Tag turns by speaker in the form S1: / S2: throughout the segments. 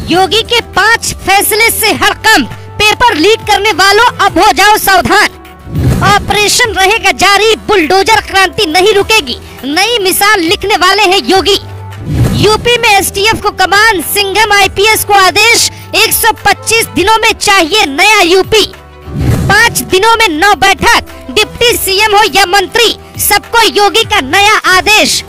S1: योगी के 5 फैसले से हड़कंप, पेपर लीक करने वालों अब हो जाओ सावधान। ऑपरेशन रहेगा जारी, बुलडोजर क्रांति नहीं रुकेगी, नई मिसाल लिखने वाले हैं योगी। यूपी में एसटीएफ को कमान, सिंघम आईपीएस को आदेश, 125 दिनों में चाहिए नया यूपी। 5 दिनों में 9 बैठक, डिप्टी सीएम हो या मंत्री, सबको योगी का नया आदेश।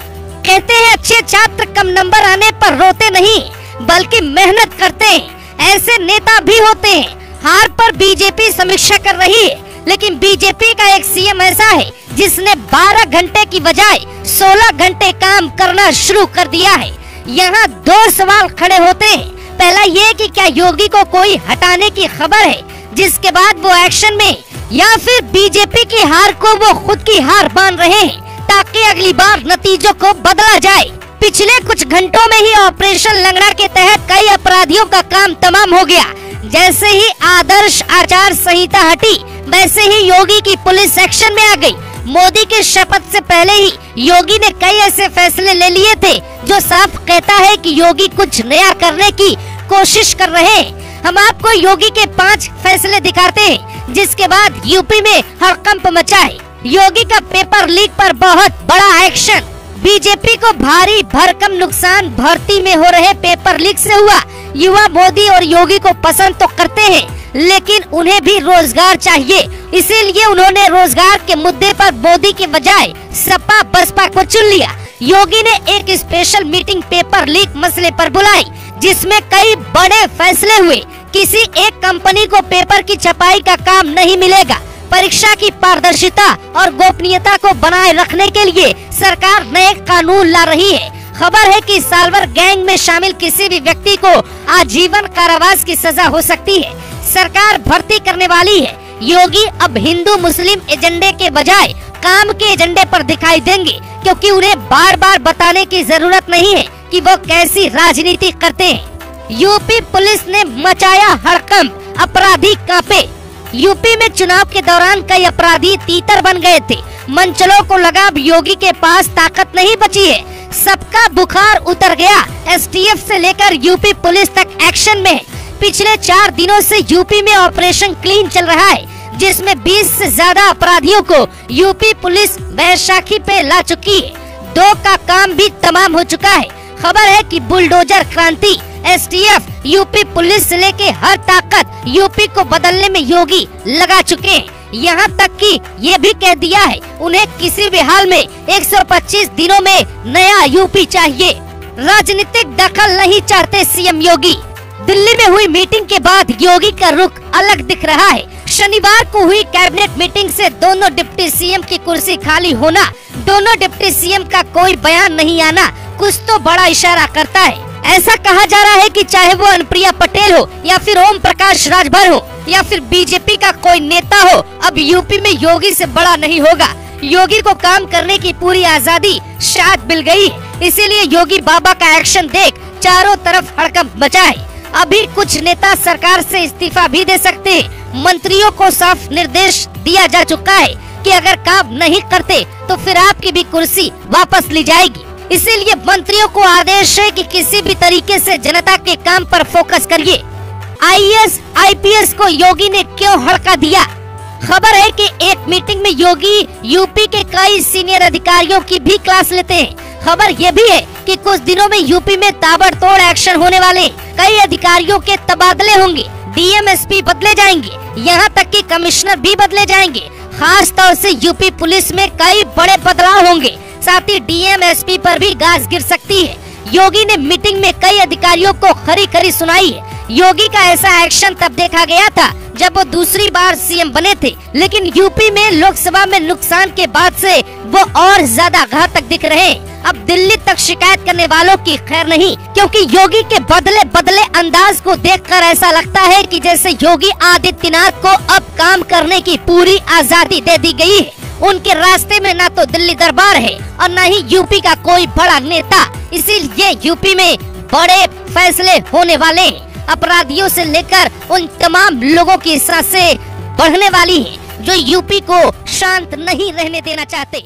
S1: कहते हैं अच्छे छात्र कम नंबर आने पर रोते नहीं बल्कि मेहनत करते हैं, ऐसे नेता भी होते हैं। हार पर बीजेपी समीक्षा कर रही है, लेकिन बीजेपी का एक सीएम ऐसा है जिसने 12 घंटे की बजाय 16 घंटे काम करना शुरू कर दिया है। यहाँ 2 सवाल खड़े होते हैं। पहला ये कि क्या योगी को कोई हटाने की खबर है जिसके बाद वो एक्शन में, या फिर बीजेपी की हार को वो खुद की हार मान रहे हैं ताकि अगली बार नतीजों को बदला जाए। पिछले कुछ घंटों में ही ऑपरेशन लंगड़ा के तहत कई अपराधियों का काम तमाम हो गया। जैसे ही आदर्श आचार संहिता हटी, वैसे ही योगी की पुलिस एक्शन में आ गई। मोदी के शपथ से पहले ही योगी ने कई ऐसे फैसले ले लिए थे जो साफ कहता है कि योगी कुछ नया करने की कोशिश कर रहे हैं। हम आपको योगी के 5 फैसले दिखाते हैं जिसके बाद यूपी में हड़कंप मचा है। योगी का पेपर लीक पर बहुत बड़ा एक्शन। बीजेपी को भारी भरकम नुकसान भर्ती में हो रहे पेपर लीक से हुआ। युवा मोदी और योगी को पसंद तो करते हैं, लेकिन उन्हें भी रोजगार चाहिए, इसीलिए उन्होंने रोजगार के मुद्दे पर मोदी के बजाय सपा बसपा को चुन लिया। योगी ने एक स्पेशल मीटिंग पेपर लीक मसले पर बुलाई, जिसमें कई बड़े फैसले हुए। किसी एक कंपनी को पेपर की छपाई का काम नहीं मिलेगा। परीक्षा की पारदर्शिता और गोपनीयता को बनाए रखने के लिए सरकार नए कानून ला रही है। खबर है कि साल्वर गैंग में शामिल किसी भी व्यक्ति को आजीवन कारावास की सजा हो सकती है। सरकार भर्ती करने वाली है। योगी अब हिंदू मुस्लिम एजेंडे के बजाय काम के एजेंडे पर दिखाई देंगे, क्योंकि उन्हें बार बार बताने की जरूरत नहीं है कि वो कैसी राजनीति करते हैं। यूपी पुलिस ने मचाया हड़कंप, अपराधी कांपे। यूपी में चुनाव के दौरान कई अपराधी तीतर बन गए थे। मंचलों को लगा अब योगी के पास ताकत नहीं बची है। सबका बुखार उतर गया। एसटीएफ से लेकर यूपी पुलिस तक एक्शन में। पिछले 4 दिनों से यूपी में ऑपरेशन क्लीन चल रहा है, जिसमें 20 से ज्यादा अपराधियों को यूपी पुलिस बैसाखी पे ला चुकी है। 2 का काम भी तमाम हो चुका है। खबर है कि बुलडोजर क्रांति, एसटीएफ, यूपी पुलिस से लेके हर ताकत यूपी को बदलने में योगी लगा चुके हैं। यहाँ तक कि ये भी कह दिया है उन्हें किसी भी हाल में 125 दिनों में नया यूपी चाहिए। राजनीतिक दखल नहीं चाहते सीएम योगी। दिल्ली में हुई मीटिंग के बाद योगी का रुख अलग दिख रहा है। शनिवार को हुई कैबिनेट मीटिंग से दोनों डिप्टी सीएम की कुर्सी खाली होना, दोनों डिप्टी सीएम का कोई बयान नहीं आना कुछ तो बड़ा इशारा करता है। ऐसा कहा जा रहा है कि चाहे वो अनुप्रिया पटेल हो या फिर ओम प्रकाश राजभर हो या फिर बीजेपी का कोई नेता हो, अब यूपी में योगी से बड़ा नहीं होगा। योगी को काम करने की पूरी आजादी शायद मिल गई है, इसीलिए योगी बाबा का एक्शन देख चारों तरफ हड़कंप मचा है। अभी कुछ नेता सरकार से इस्तीफा भी दे सकते हैं। मंत्रियों को साफ निर्देश दिया जा चुका है कि अगर काम नहीं करते तो फिर आपकी भी कुर्सी वापस ली जाएगी। इसीलिए मंत्रियों को आदेश है कि किसी भी तरीके से जनता के काम पर फोकस करिए। आईएएस आईपीएस को योगी ने क्यों हड़का दिया? खबर है कि एक मीटिंग में योगी यूपी के कई सीनियर अधिकारियों की भी क्लास लेते हैं। खबर ये भी है कि कुछ दिनों में यूपी में ताबड़तोड़ एक्शन होने वाले, कई अधिकारियों के तबादले होंगे, डीएम एसपी बदले जाएंगे, यहाँ तक कि कमिश्नर भी बदले जाएंगे। खास तौर से यूपी पुलिस में कई बड़े बदलाव होंगे, साथ ही डीएम एसपी पर भी गाज गिर सकती है। योगी ने मीटिंग में कई अधिकारियों को खरी खरी सुनाई है। योगी का ऐसा एक्शन तब देखा गया था जब वो दूसरी बार सीएम बने थे, लेकिन यूपी में लोकसभा में नुकसान के बाद से वो और ज्यादा घातक दिख रहे हैं। अब दिल्ली तक शिकायत करने वालों की खैर नहीं, क्योंकि योगी के बदले बदले अंदाज को देखकर ऐसा लगता है कि जैसे योगी आदित्यनाथ को अब काम करने की पूरी आजादी दे दी गई है। उनके रास्ते में ना तो दिल्ली दरबार है और न ही यूपी का कोई बड़ा नेता, इसीलिए यूपी में बड़े फैसले होने वाले हैं। अपराधियों से लेकर उन तमाम लोगों की सांसें बढ़ने वाली हैं जो यूपी को शांत नहीं रहने देना चाहते।